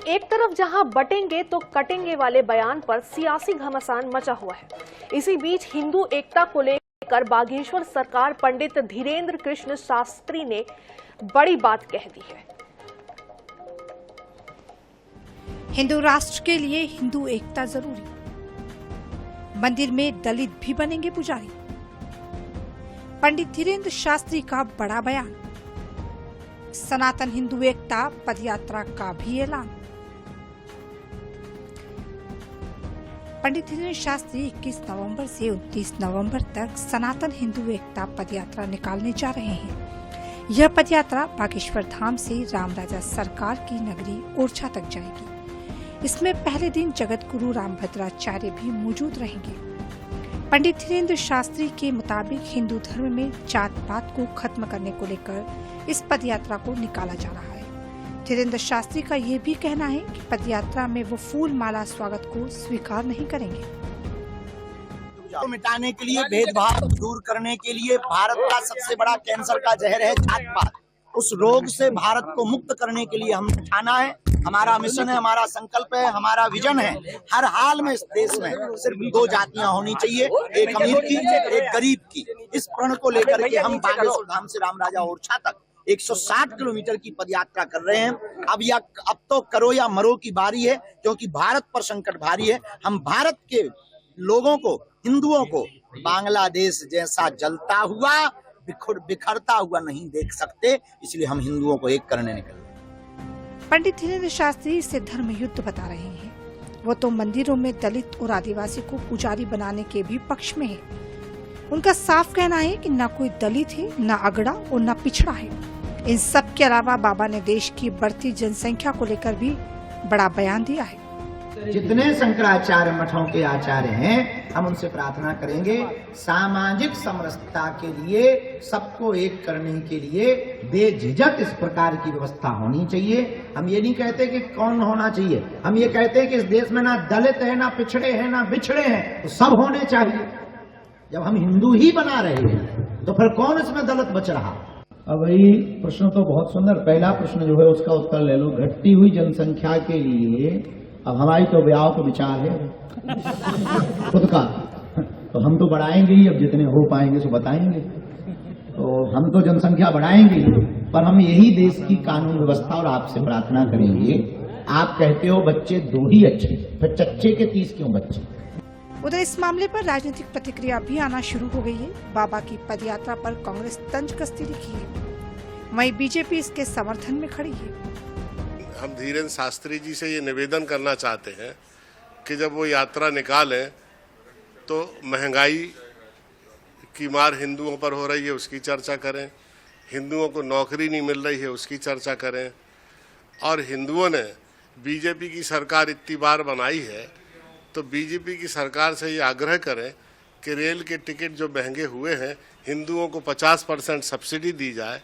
एक तरफ जहां बटेंगे तो कटेंगे वाले बयान पर सियासी घमासान मचा हुआ है। इसी बीच हिंदू एकता को लेकर बागेश्वर सरकार पंडित धीरेन्द्र कृष्ण शास्त्री ने बड़ी बात कह दी है। हिंदू राष्ट्र के लिए हिंदू एकता जरूरी, मंदिर में दलित भी बनेंगे पुजारी। पंडित धीरेन्द्र शास्त्री का बड़ा बयान, सनातन हिंदू एकता पदयात्रा का भी ऐलान। पंडित धीरेन्द्र शास्त्री 21 नवंबर से 29 नवंबर तक सनातन हिंदू एकता पदयात्रा निकालने जा रहे हैं। यह पदयात्रा बागेश्वर धाम से रामराजा सरकार की नगरी ओरछा तक जाएगी। इसमें पहले दिन जगत गुरु रामभद्राचार्य भी मौजूद रहेंगे। पंडित धीरेन्द्र शास्त्री के मुताबिक हिंदू धर्म में जात पात को खत्म करने को लेकर इस पदयात्रा को निकाला जा रहा है। धीरेन्द्र शास्त्री का यह भी कहना है कि पदयात्रा में वो फूल माला स्वागत को स्वीकार नहीं करेंगे। मिटाने के लिए, भेदभाव दूर करने के लिए, भारत का सबसे बड़ा कैंसर का जहर है जात पात, उस रोग से भारत को मुक्त करने के लिए हमें ठाना है। हमारा मिशन है, हमारा संकल्प है, हमारा विजन है। हर हाल में इस देश में सिर्फ 2 जातियां होनी चाहिए, एक अमीर की, एक गरीब की। इस प्रण को लेकर के हम बागेश्वर धाम से रामराजा ओरछा तक 160 किलोमीटर की पदयात्रा कर रहे हैं। अब तो करो या मरो की बारी है, क्योंकि भारत पर संकट भारी है। हम भारत के लोगों को, हिंदुओं को बांग्लादेश जैसा जलता हुआ, बिखरता हुआ नहीं देख सकते, इसलिए हम हिंदुओं को एक करने निकले। पंडित धीरेन्द्र शास्त्री इसे धर्म युद्ध बता रहे हैं। वो तो मंदिरों में दलित और आदिवासी को पुजारी बनाने के भी पक्ष में है। उनका साफ कहना है कि न कोई दलित है, न अगड़ा और न पिछड़ा है। इन सब के अलावा बाबा ने देश की बढ़ती जनसंख्या को लेकर भी बड़ा बयान दिया है। जितने शंकराचार्य मठों के आचार्य हैं, हम उनसे प्रार्थना करेंगे सामाजिक समरसता के लिए, सबको एक करने के लिए बेझिझक इस प्रकार की व्यवस्था होनी चाहिए। हम ये नहीं कहते कि कौन होना चाहिए, हम ये कहते हैं कि इस देश में ना दलित है, ना पिछड़े हैं, ना बिछड़े हैं, तो सब होने चाहिए। जब हम हिंदू ही बना रहे हैं तो फिर कौन इसमें दलित बच रहा। अब वही प्रश्न तो बहुत सुंदर, पहला प्रश्न जो है उसका उत्तर ले लो। घटती हुई जनसंख्या के लिए अब हमारी तो ब्याह को विचार है खुद का, तो हम तो बढ़ाएंगे ही, अब जितने हो पाएंगे सो बताएंगे। तो हम तो जनसंख्या बढ़ाएंगे, पर हम यही देश की कानून व्यवस्था और आपसे प्रार्थना करेंगे। आप कहते हो बच्चे 2 ही अच्छे, फिर चच्चे के 30 क्यों बच्चे। उधर इस मामले पर राजनीतिक प्रतिक्रिया भी आना शुरू हो गई है। बाबा की पदयात्रा पर कांग्रेस तंज कसती दिखी है, वहीं बीजेपी इसके समर्थन में खड़ी है। हम धीरेन्द्र शास्त्री जी से ये निवेदन करना चाहते हैं कि जब वो यात्रा निकालें तो महंगाई की मार हिंदुओं पर हो रही है उसकी चर्चा करें, हिंदुओं को नौकरी नहीं मिल रही है उसकी चर्चा करें, और हिंदुओं ने बीजेपी की सरकार इतनी बार बनाई है तो बीजेपी की सरकार से ये आग्रह करें कि रेल के टिकट जो महंगे हुए हैं हिंदुओं को 50% सब्सिडी दी जाए।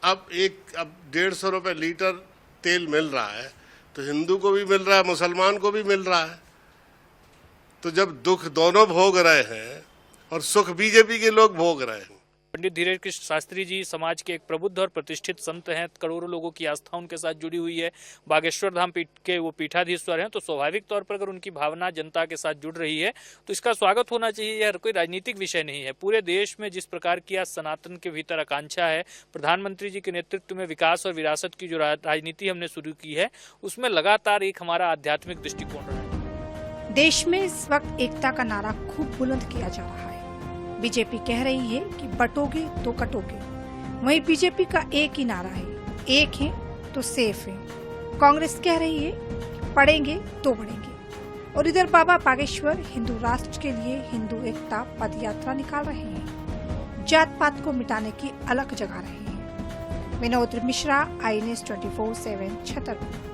अब 150 रुपये लीटर तेल मिल रहा है तो हिंदू को भी मिल रहा है, मुसलमान को भी मिल रहा है। तो जब दुख दोनों भोग रहे हैं और सुख बीजेपी के लोग भोग रहे हैं। पंडित धीरेन्द्र कृष्ण शास्त्री जी समाज के एक प्रबुद्ध और प्रतिष्ठित संत हैं। करोड़ों लोगों की आस्था उनके साथ जुड़ी हुई है। बागेश्वर धाम पीठ के वो पीठाधीश्वर हैं, तो स्वाभाविक तौर पर अगर उनकी भावना जनता के साथ जुड़ रही है तो इसका स्वागत होना चाहिए। यह कोई राजनीतिक विषय नहीं है। पूरे देश में जिस प्रकार की आज सनातन के भीतर आकांक्षा है, प्रधानमंत्री जी के नेतृत्व में विकास और विरासत की जो राजनीति हमने शुरू की है, उसमें लगातार एक हमारा आध्यात्मिक दृष्टिकोण रहा है। देश में इस वक्त एकता का नारा खूब बुलंद किया जा रहा है। बीजेपी कह रही है कि बटोगे तो कटोगे, वहीं बीजेपी का एक ही नारा है, एक है तो सेफ है। कांग्रेस कह रही है पढ़ेंगे तो बढ़ेंगे। और इधर बाबा बागेश्वर हिंदू राष्ट्र के लिए हिंदू एकता पदयात्रा निकाल रहे हैं, जात पात को मिटाने की अलग जगा रहे हैं। विनोद मिश्रा, INS 24/7 छतरपुर।